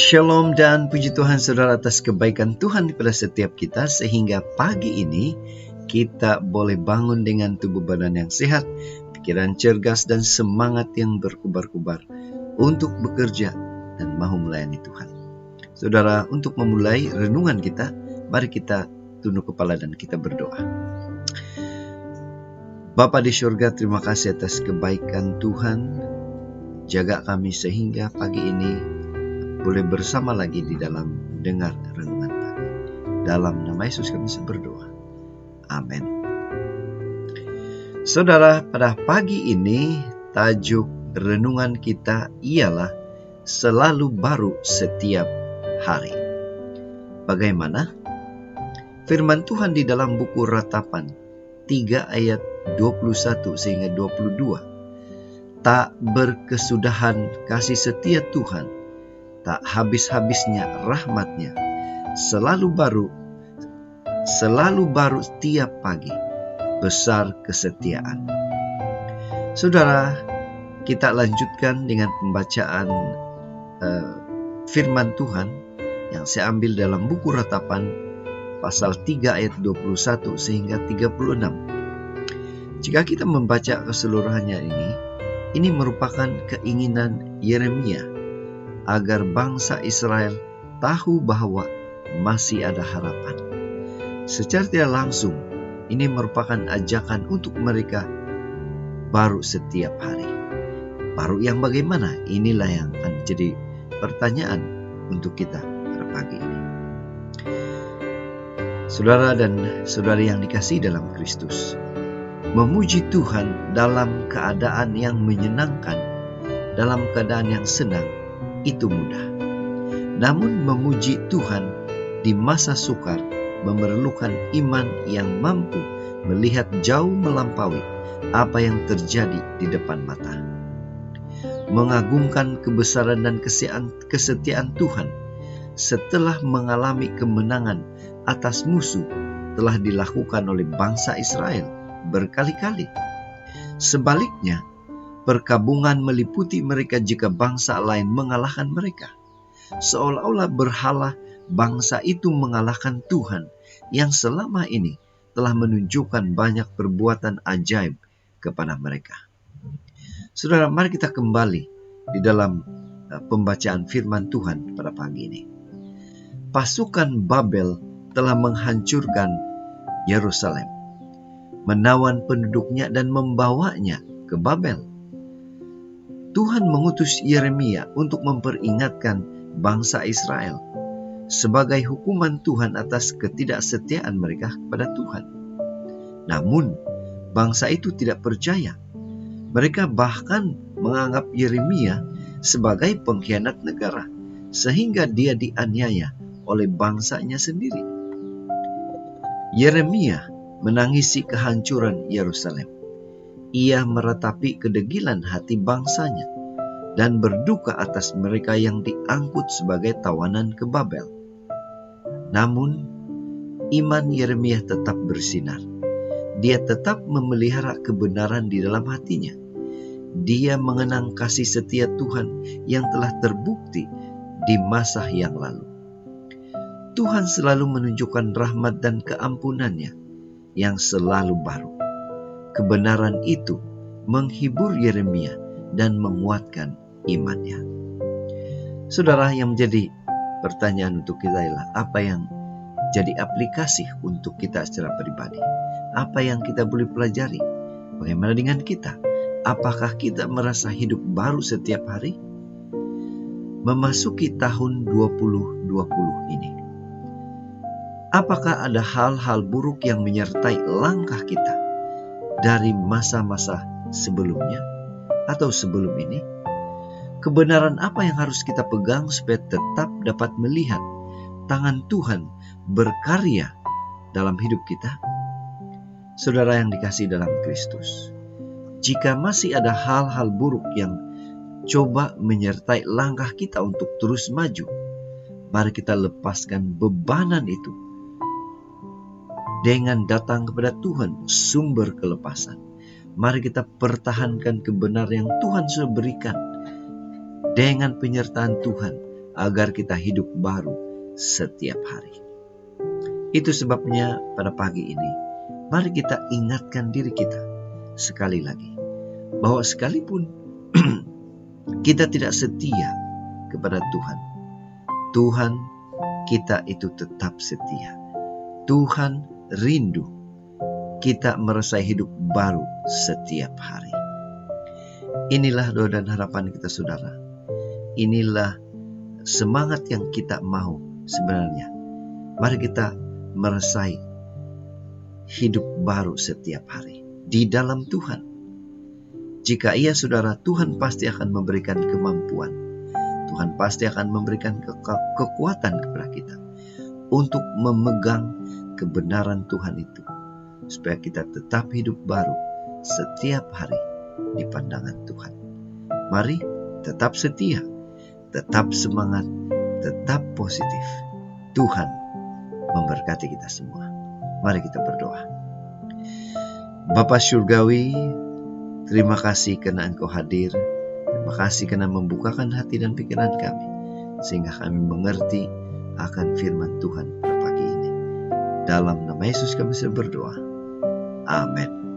Shalom dan puji Tuhan saudara atas kebaikan Tuhan kepada setiap kita, sehingga pagi ini kita boleh bangun dengan tubuh badan yang sehat, pikiran cergas dan semangat yang berkobar-kobar untuk bekerja dan mau melayani Tuhan. Saudara, untuk memulai renungan kita, mari kita tunduk kepala dan kita berdoa. Bapa di surga, terima kasih atas kebaikan Tuhan. Jaga kami sehingga pagi ini boleh bersama lagi di dalam dengar renungan pagi. Dalam nama Yesus kami berdoa. Amin. Saudara, pada pagi ini tajuk renungan kita ialah selalu baru setiap hari. Bagaimana? Firman Tuhan di dalam buku Ratapan 3 ayat 21 sehingga 22. Tak berkesudahan kasih setia Tuhan, tak habis-habisnya rahmatnya, selalu baru tiap pagi, besar kesetiaan. Saudara, kita lanjutkan dengan pembacaan firman Tuhan yang saya ambil dalam buku Ratapan pasal 3 ayat 21 sehingga 36. Jika kita membaca keseluruhannya ini merupakan keinginan Yeremia agar bangsa Israel tahu bahwa masih ada harapan. Secara tidak langsung, ini merupakan ajakan untuk mereka baru setiap hari. Baru yang bagaimana? Inilah yang akan menjadi pertanyaan untuk kita pada pagi ini. Saudara dan saudari yang dikasihi dalam Kristus, memuji Tuhan dalam keadaan yang menyenangkan, dalam keadaan yang senang, itu mudah. Namun memuji Tuhan di masa sukar memerlukan iman yang mampu melihat jauh melampaui apa yang terjadi di depan mata. Mengagungkan kebesaran dan kesetiaan Tuhan setelah mengalami kemenangan atas musuh telah dilakukan oleh bangsa Israel berkali-kali. Sebaliknya, perkabungan meliputi mereka jika bangsa lain mengalahkan mereka. Seolah-olah berhala bangsa itu mengalahkan Tuhan yang selama ini telah menunjukkan banyak perbuatan ajaib kepada mereka. Saudara, mari kita kembali di dalam pembacaan firman Tuhan pada pagi ini. Pasukan Babel telah menghancurkan Yerusalem, menawan penduduknya dan membawanya ke Babel. Tuhan mengutus Yeremia untuk memperingatkan bangsa Israel sebagai hukuman Tuhan atas ketidaksetiaan mereka kepada Tuhan. Namun, bangsa itu tidak percaya. Mereka bahkan menganggap Yeremia sebagai pengkhianat negara, sehingga dia dianiaya oleh bangsanya sendiri. Yeremia menangisi kehancuran Yerusalem. Ia meratapi kedegilan hati bangsanya dan berduka atas mereka yang diangkut sebagai tawanan ke Babel. Namun, iman Yeremia tetap bersinar. Dia tetap memelihara kebenaran di dalam hatinya. Dia mengenang kasih setia Tuhan yang telah terbukti di masa yang lalu. Tuhan selalu menunjukkan rahmat dan keampunannya yang selalu baru. Kebenaran itu menghibur Yeremia dan menguatkan imannya. Saudara, yang menjadi pertanyaan untuk kita ialah apa yang jadi aplikasi untuk kita secara pribadi? Apa yang kita boleh pelajari? Bagaimana dengan kita? Apakah kita merasa hidup baru setiap hari? Memasuki tahun 2020 ini, apakah ada hal-hal buruk yang menyertai langkah kita dari masa-masa sebelumnya atau sebelum ini? Kebenaran apa yang harus kita pegang supaya tetap dapat melihat tangan Tuhan berkarya dalam hidup kita? Saudara yang dikasihi dalam Kristus, jika masih ada hal-hal buruk yang coba menyertai langkah kita untuk terus maju, mari kita lepaskan bebanan itu dengan datang kepada Tuhan, sumber kelepasan. Mari kita pertahankan kebenaran yang Tuhan sudah berikan. Dengan penyertaan Tuhan agar kita hidup baru setiap hari. Itu sebabnya pada pagi ini, mari kita ingatkan diri kita sekali lagi, bahwa sekalipun kita tidak setia kepada Tuhan, Tuhan kita itu tetap setia. Tuhan rindu kita merasa hidup baru setiap hari. Inilah doa dan harapan kita, saudara. Inilah semangat yang kita mau sebenarnya. Mari kita merasai hidup baru setiap hari di dalam Tuhan. Jika iya, saudara, Tuhan pasti akan memberikan kemampuan. Tuhan pasti akan memberikan kekuatan kepada kita untuk memegang kebenaran Tuhan itu, supaya kita tetap hidup baru setiap hari di pandangan Tuhan. Mari tetap setia, tetap semangat, tetap positif. Tuhan memberkati kita semua. Mari kita berdoa. Bapa Surgawi, terima kasih karena Engkau hadir. Terima kasih karena membukakan hati dan pikiran kami, sehingga kami mengerti akan firman Tuhan pada pagi ini. Dalam nama Yesus kami berdoa. Amin.